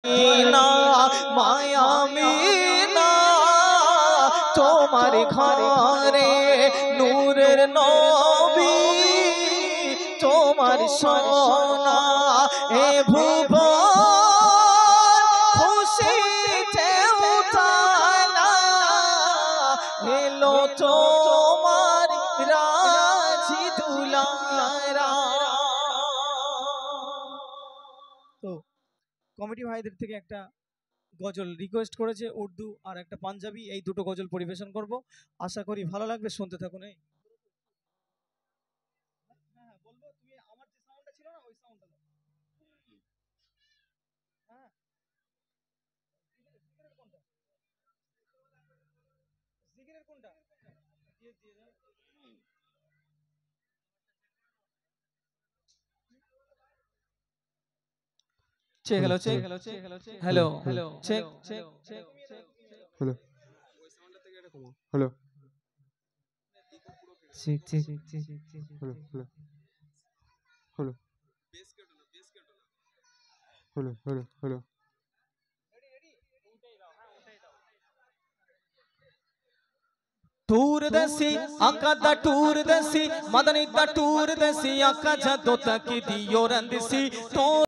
না মায়া মিনা তোমার ঘরে নূরের নবী তোমার সোনা এ ভুবন খুশিতে উতালা এলো তোমার রাজি দুলারা। তো কমিটি ভাইদের থেকে একটা গজল রিকোয়েস্ট করেছে, উর্দু আর একটা পাঞ্জাবি, এই দুটো গজল পরিবেশন করব, আশা করি ভালো লাগবে, শুনতে থাকুন। এই হ্যাঁ বলবো, তুমি আমার যে সাউন্ডটা ছিল না ওই সাউন্ডটা দাও। হ্যাঁ জিকিরের কোনটা, জিকিরের কোনটা দিয়ে দিয়ে দাও। Check hello check hello check hello hello check check check hello hello check check check hello hello hello hello hello hello टूर दसी आका दा टूर दसी मदनी दा टूर दसी आका जदों तक दियो रंदसी तो